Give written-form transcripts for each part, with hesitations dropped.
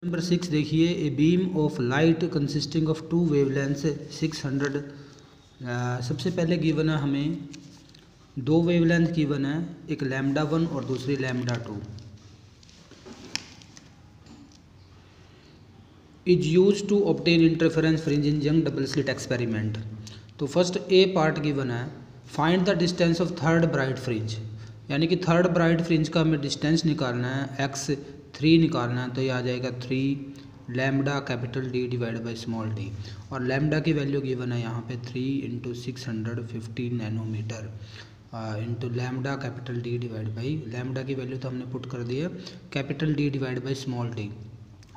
Number 6 देखिए, a beam of light consisting of two wavelengths 600। सबसे पहले गिवन है हमें दो वेवलेंथ गिवन है, एक लैम्डा 1 और दूसरी lambda 2। Is used to obtain interference fringe in Young double slit experiment. तो फर्स्ट ए पार्ट गिवन है, find the distance of third bright fringe, यानी कि थर्ड ब्राइट फ्रिंज का हमें डिस्टेंस निकालना है, x3 निकालना है। तो ये आ जाएगा 3 lambda capital D divide by small d, और लैम्डा की वैल्यू गिवन है यहाँ पे 3 × 650 nanometre into lambda capital D divide by, lambda की वैल्यू तो हमने पुट कर दी है capital D divide by small d,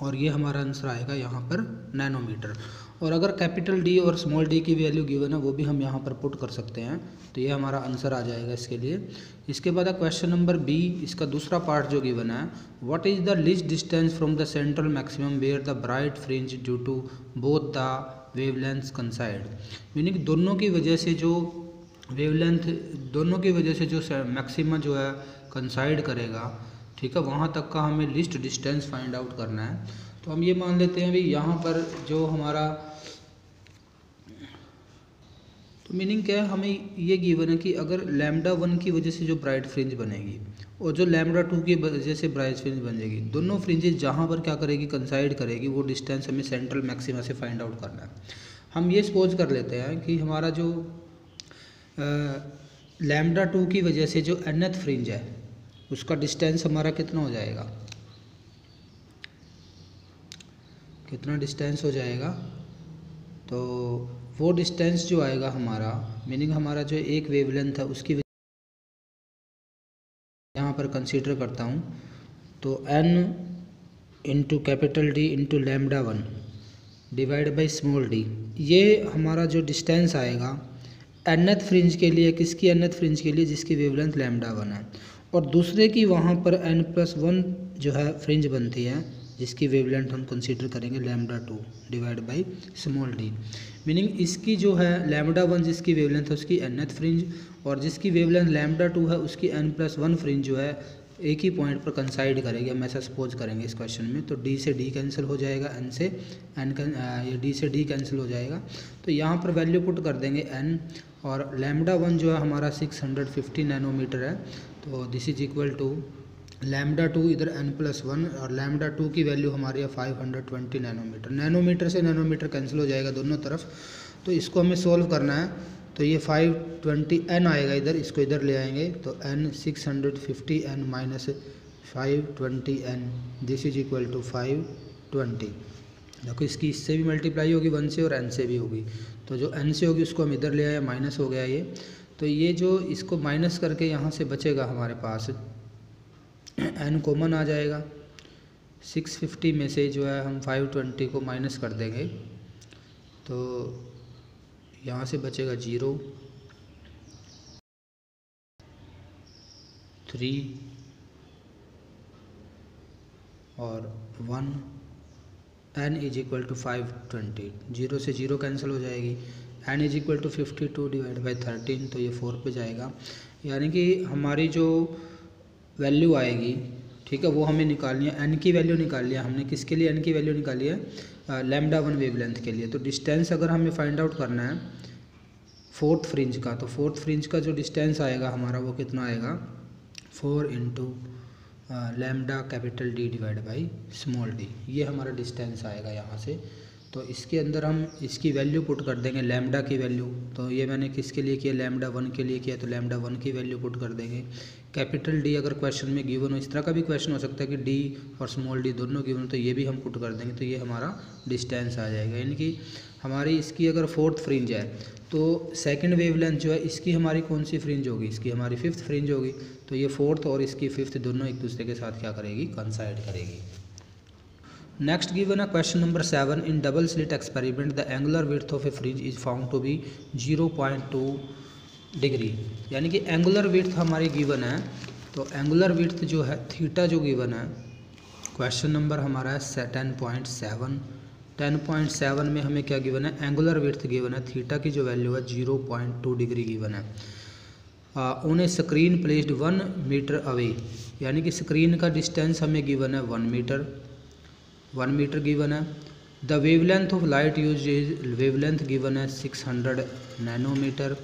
और ये हमारा आंसर आएगा यहाँ पर नैनोमीटर। और अगर कैपिटल D और स्मॉल d की वैल्यू गिवन है वो भी हम यहाँ पर पुट कर सकते हैं, तो ये हमारा आंसर आ जाएगा इसके लिए। इसके बाद क्वेश्चन नंबर बी, इसका दूसरा पार्ट जो गिवन है, what is the least distance from the central maximum where the bright fringe due to both the wavelengths coincide. Meaning दोनों की वजह से जो वेवलेंथ, दोनों की वजह से जो मैक्सिमम जो है कंसाइड करेगा, ठीक है, वहाँ तक का हमें लिस्ट डिस्टेंस फाइंड आउट करना है। तो हम ये मान लेते हैं भी यहाँ पर जो हमारा, तो मीनिंग क्या है, हमें ये गिवन है कि अगर लैम्डा 1 की वजह से जो ब्राइट फ्रिंज बनेगी और जो लैम्डा 2 की वजह से ब्राइट फ्रिंज बनेगी, दोनों फ्रिंजेस जहाँ पर क्या करेगी, कंसाइड करेगी, वो डिस्टेंस हमें सेंट्रल मैक्सिमा से फाइंड आउट करना है। हम ये सपोज कर लेते हैं कि हमारा जो लैम्डा 2 की वजह से जो nth फ्रिंज है उसका डिस्टेंस हमारा कितना हो जाएगा, कितना डिस्टेंस हो जाएगा, तो वो डिस्टेंस जो आएगा हमारा, मीनिंग हमारा जो एक वेवलेंथ है उसकी यहाँ पर कंसीडर करता हूँ, तो n into capital D into lambda 1 divide by small d, ये हमारा जो डिस्टेंस आएगा nth फ्रिंज के लिए, किसकी nth फ्रिंज के लिए, जिसकी वेवलेंथ लैम्डा 1 है, और दूसरे की वहाँ पर n+1 जो है फ्रिंज बनती है जिसकी वेवलेंथ हम कंसीडर करेंगे lambda 2 divide by small d। Meaning इसकी जो है लैम्डा 1 जिसकी वेवलेंथ है उसकी nth फ्रिंज, और जिसकी वेवलेंथ लैम्डा 2 है उसकी n+1 फ्रिंज जो है एक ही पॉइंट पर कंसाइड करेगी, हम ऐसा सपोज करेंगे इस क्वेश्चन में। तो d से d कैंसिल हो जाएगा, n से n ये d से d कैंसिल हो जाएगा, तो यहाँ पर वैल्यू पुट कर देंगे n, और लैम्डा 1 जो है हमारा 650 नैनोमीटर है, तो this is equal to lambda 2 इधर n+1, और लैम्डा 2 की वैल्यू हमारी है 520 नैनोमीटर। नैनोमीटर से नैनोमीटर कैंसिल हो जाएगा दोनों तरफ, तो इसको हमें सोल्व करना है। तो ये 520 n आएगा इधर, इसको इधर ले आएंगे, तो n 650 n minus 520 n, this is equal to 520। देखो इसकी इससे भी मल्टीप्लाई होगी 1 से, और n से भी होगी, तो जो n से होगी उसको हम इधर ले आए, माइनस हो गया ये, तो ये जो इसको माइनस करके यहाँ से बचेगा हमारे पास n कॉमन आ जाएगा। 650 में से जो है हम 520 को माइनस कर देंगे, तो यहाँ से बचेगा 0, 3 और 1, n इज इक्वल टू 520, 0 से 0 कैंसिल हो जाएगी, n is equal to 52 divide by 13, तो ये 4 पे जाएगा। यानी कि हमारी जो वैल्यू आएगी, ठीक है, वो हमें निकालनी है, n की वैल्यू निकाल लिया हमने, किसके लिए n की वैल्यू निकाली है, लैम्डा 1 वेवलेंथ के लिए। तो डिस्टेंस अगर हमें फाइंड आउट करना है फोर्थ फ्रिंज का, तो फोर्थ फ्रिंज का जो डिस्टेंस आएगा हमारा वो कितना आएगा, 4 into lambda capital D divide by small d, ये हमारा डिस्टेंस आएगा यहाँ से। तो इसके अंदर हम इसकी वैल्यू पुट कर देंगे, लैम्डा की वैल्यू, तो ये मैंने किसके लिए किया, लैम्डा 1 के लिए किया, तो लैम्डा 1 की वैल्यू पुट कर देंगे। कैपिटल D अगर क्वेश्चन में गिवन हो, इस तरह का भी क्वेश्चन हो सकता है कि D और स्मॉल d दोनों गिवन, तो ये भी हम पुट कर देंगे, तो ये हमारा डिस्टेंस आ जाएगा। यानी कि हमारी इसकी अगर फोर्थ फ्रिंज है, तो सेकंड वेवलेंथ जो है इसकी हमारी कौन सी फ्रिंज होगी, इसकी हमारी फिफ्थ फ्रिंज होगी, तो ये फोर्थ और इसकी फिफ्थ दोनों एक दूसरे के साथ क्या करेगी, कंसाइड करेगी। नेक्स्ट गिवन है question number 7, in double slit experiment the angular width of a fringe is found to be 0.2 degree. यानी कि एंगुलर विड्थ हमारी गिवन है, तो एंगुलर विड्थ जो है थीटा जो गिवन है, क्वेश्चन नंबर हमारा है 10.7। 10.7 में हमें क्या गिवन है, एंगुलर विड्थ गिवन है, थीटा की जो वैल्यू है 0.2 डिग्री गिवन है। On a screen placed 1 metre away, यानी कि स्क्रीन का डिस्टेंस हमें गिवन है 1 मीटर, 1 मीटर गिवन है। The wavelength of light use is wavelength given है 600 नैनोमीटर।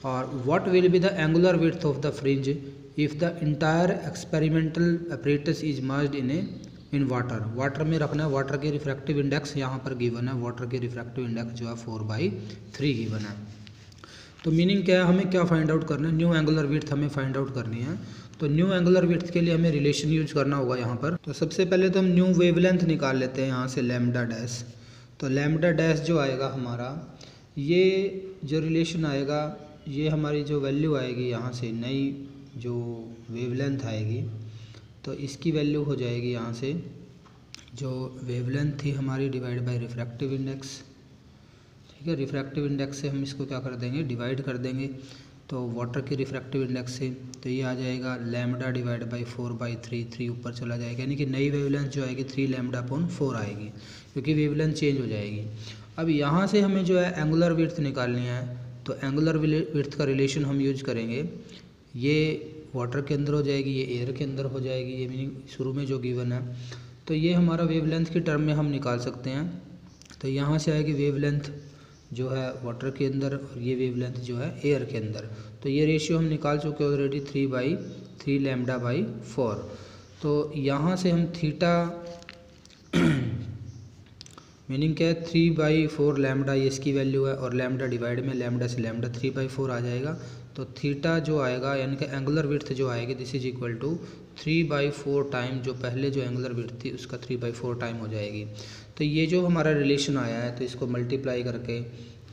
और what will be the angular width of the fringe if the entire experimental apparatus is merged in water में रखना है। Water के refractive index यहाँ पर given है, water के रिफ्रैक्टिव इंडेक्स जो है 4/3 गिवन है। तो मीनिंग क्या है, हमें क्या फाइंड आउट करना है, न्यू एंगुलर विड्थ हमें फाइंड आउट करनी है। तो न्यू एंगुलर विड्थ के लिए हमें रिलेशन यूज करना होगा यहाँ पर। तो सबसे पहले तो हम न्यू वेवलेंथ निकाल लेते हैं यहाँ से लैम्डा डैश। तो लैम्डा डैश जो आएगा हमारा, ये जो रिलेशन आएगा, ये हमारी जो वैल्यू आएगी यहाँ से, नई जो वेवलेंथ आएगी, तो इसकी वैल्यू हो जाएगी यहाँ से जो वेवलेंथ थी हमारी डिवाइड बाय रिफ्रैक्टिव इंडेक्स। ठीक है, रिफ्रैक्टिव इंडेक्स से हम इसको क्या कर देंगे, डिवाइड कर देंगे। तो वाटर की रिफ्रैक्टिव इंडेक्स से तो ये आ जाएगा लैम्डा डिवाइड बाई 4/3, 3 ऊपर चला जाएगा, यानी कि नई वेवलेंथ जो आएगी 3 λ/4 आएगी, क्योंकि वेवलेंथ चेंज हो जाएगी। अब यहाँ से हमें जो है एंगुलर विड्थ निकालनी है। तो एंगुलर विड्थ का रिलेशन हम यूज करेंगे, ये वाटर के अंदर हो जाएगी, ये एयर के अंदर हो जाएगी, ये मीनिंग शुरू में जो गिवन है। तो ये हमारा वेवलेंथ की टर्म में हम निकाल सकते हैं। तो यहाँ से आएगी वेवलेंथ जो है वाटर के अंदर और ये वेवलेंथ जो है एयर के अंदर। तो ये रेशियो हम निकाल चुके ऑलरेडी 3/3 λ/4। तो यहाँ से हम थीटा मीनिंग क्या है 3/4 लैम्डा, ये इसकी वैल्यू है, और लैम्डा डिवाइड में लैम्डा से लैम्डा 3/4 आ जाएगा। तो थीटा जो आएगा यानी कि एंगुलर विड्थ जो आएगी this is equal to 3/4 time जो पहले जो एंगुलर विड्थ थी उसका 3/4 टाइम हो जाएगी। तो ये जो हमारा रिलेशन आया है, तो इसको मल्टीप्लाई करके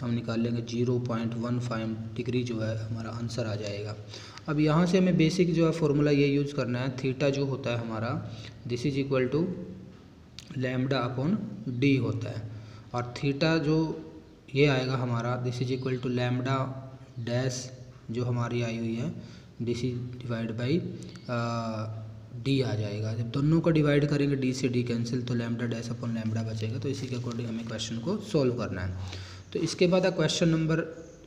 हम निकाल लेंगे 0.15 डिग्री जो है हमारा आंसर आ जाएगा। अब यहाँ से हमें बेसिक जो है फॉर्मूला ये यूज़ करना है, थीटा जो होता है हमारा this is equal to λ/d होता है, और थीटा जो ये आएगा हमारा this is equal to lambda dash जो हमारी आई हुई है this is divide by D आ जाएगा। जब दोनों को डिवाइड करेंगे डी से डी कैंसिल, तो लैम्डा डैश अपॉन लैम्डा बचेगा। तो इसी के अकॉर्डिंग हमें क्वेश्चन को सॉल्व करना है। तो इसके बाद क्वेश्चन नंबर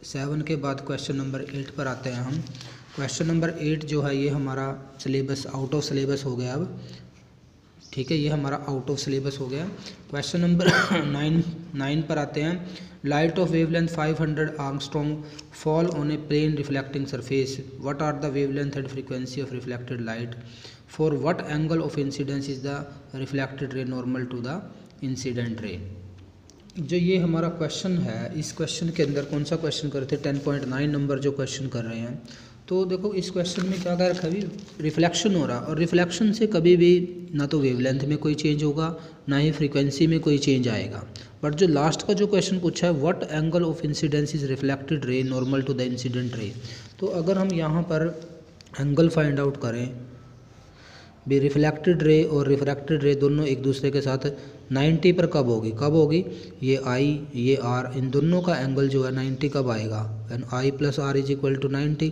7 के बाद क्वेश्चन नंबर 8 पर आते हैं हम। क्वेश्चन नंबर 8 जो है ये हमारा सिलेबस आउट ऑफ सिलेबस हो गया अब। ठीक है, ये हमारा आउट ऑफ सिलेबस हो गया। क्वेश्चन नंबर 9 पर आते हैं। Light of wavelength 500 angstrom fall on a plane reflecting surface, what are the wavelength and frequency of reflected light, for what angle of incidence is the reflected ray normal to the incident ray. जो ये हमारा question है, इस question के अंदर कौन सा question कर रहे थे, 10.9 नंबर जो क्वेश्चन कर रहे हैं। तो देखो इस क्वेश्चन में क्या कर रखा है, रिफ्लेक्शन हो रहा, और रिफ्लेक्शन से कभी भी ना तो वेवलेंथ में कोई चेंज होगा ना ही फ्रीक्वेंसी में कोई चेंज आएगा। बट जो लास्ट का जो क्वेश्चन पूछा है, what angle of incidence is reflected ray normal to the incident ray. तो अगर हम यहाँ पर एंगल फाइंड आउट करें, भी रिफ्लेक्टेड रे और रिफ्रैक्टेड रे दोनों एक दूसरे के साथ 90 पर कब होगी, ये आई ये आर, इन दोनों का एंगल जो है 90 कब आएगा, and i plus r is equal to 90।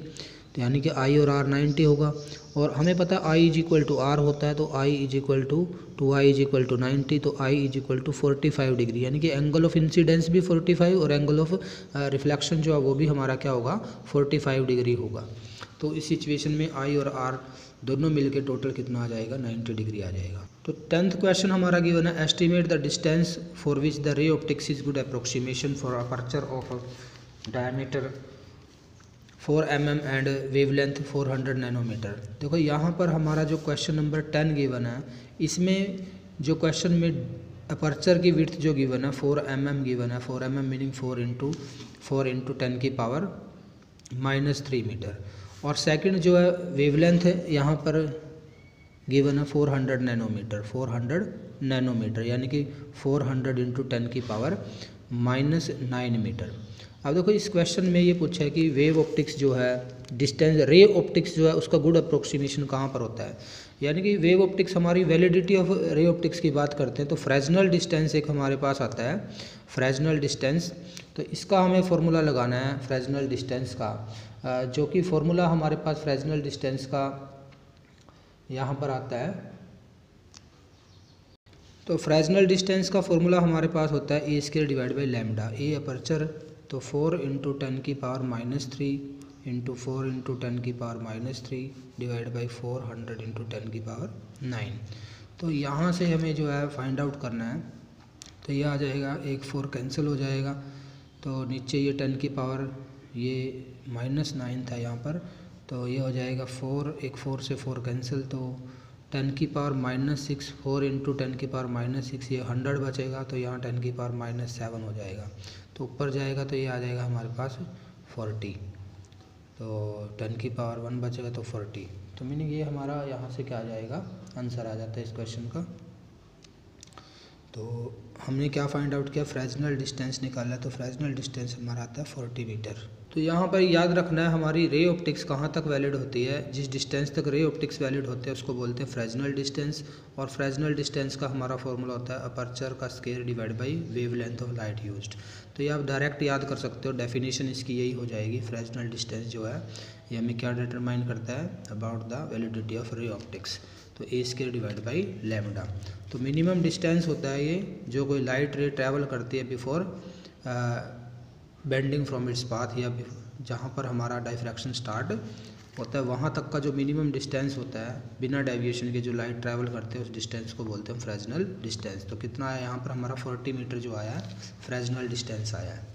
तो यानी कि आई और आर 90 होगा, और हमें पता है I is equal to R होता है, तो I is equal to I is equal to 90, तो I is equal to 45 degree, यानी कि एंगल ऑफ इंसिडेंस भी 45 और एंगल ऑफ रिफ्लेक्शन जो है वो भी हमारा क्या होगा 45 डिग्री होगा। तो इस सिचुएशन में आई और आर दोनों मिलके टोटल कितना आ जाएगा 90 डिग्री आ जाएगा। तो 10th क्वेश्चन हमारा गिवन है, estimate the distance for which the ray optics is good approximation for aperture of diameter 4 mm and wavelength 400 nanometre. देखो यहाँ पर हमारा जो क्वेश्चन नंबर 10 गिवन है, इसमें जो क्वेश्चन में अपर्चर की विड्थ जो गिवन है 4 mm गिवन है, 4 mm मीनिंग 4 इंटू 10 की पावर -3 मीटर, और सेकंड जो है वेवलेंथ है यहाँ पर गिवन है 400 नैनोमीटर, 400 नैनोमीटर यानी कि 400 इंटू 10 की पावर -9 मीटर। अब देखो इस क्वेश्चन में ये पूछा है कि वेव ऑप्टिक्स जो है डिस्टेंस रे ऑप्टिक्स जो है उसका गुड अप्रोक्सीमेशन कहाँ पर होता है, यानी कि वेव ऑप्टिक्स हमारी वैलिडिटी ऑफ रे ऑप्टिक्स की बात करते हैं। तो फ्रेजनल डिस्टेंस एक हमारे पास आता है, फ्रेजनल डिस्टेंस, तो इसका हमें फॉर्मूला लगाना है फ्रेजनल डिस्टेंस का, जो कि फॉर्मूला हमारे पास फ्रेजनल डिस्टेंस का यहाँ पर आता है। तो फ्रेजनल डिस्टेंस का फॉर्मूला हमारे पास होता है A² divide by lambda, A aperture तो 4 इंटू 10 की पावर -3 इंटू 4 इंटू 10 की पावर -3 डिवाइड बाई 400 इंटू 10 की पावर 9। तो यहाँ से हमें जो है फाइंड आउट करना है। तो ये आ जाएगा, एक 4 कैंसिल हो जाएगा, तो नीचे ये 10 की पावर ये -9 था यहाँ पर, तो ये हो जाएगा 4, एक 4 से 4 कैंसिल, तो 10 की पावर -6, 4 इंटू 10 की पावर -6, ये 100 बचेगा, तो यहाँ 10 की पावर -7 हो जाएगा। तो ऊपर जाएगा तो ये आ जाएगा हमारे पास 40, तो 10 की पावर 1 बचेगा तो 40। तो मीनिंग ये हमारा यहाँ से क्या आ जाएगा, आंसर आ जाता है इस क्वेश्चन का। तो हमने क्या फाइंड आउट किया, फ्रेजनल डिस्टेंस निकाला, तो फ्रेजनल डिस्टेंस हमारा आता है 40 मीटर। तो यहाँ पर याद रखना है हमारी रे ऑप्टिक्स कहाँ तक वैलिड होती है, जिस डिस्टेंस तक रे ऑप्टिक्स वैलिड होते हैं उसको बोलते हैं फ्रेजनल डिस्टेंस। और फ्रेजनल डिस्टेंस का हमारा फॉर्मूला होता है अपर्चर का square divide by wavelength of light used. तो ये आप डायरेक्ट याद कर सकते हो, डेफिनेशन इसकी यही हो जाएगी। फ्रेजनल डिस्टेंस जो है ये हमें क्या डिटरमाइन करता है, about the validity of ray optics, तो ए स्क्वायर डिवाइड बाई लैम्डा। तो मिनिमम डिस्टेंस होता है ये जो कोई लाइट रे ट्रैवल करती है before bending from its path, या जहाँ पर हमारा डायफ्रैक्शन स्टार्ट होता है वहाँ तक का जो मिनिमम डिस्टेंस होता है बिना डेविएशन के जो लाइट ट्रैवल करते हैं उस डिस्टेंस को बोलते हैं फ्रेजनल डिस्टेंस। तो कितना आया यहाँ पर हमारा 40 मीटर जो आया है फ्रेजनल डिस्टेंस आया है।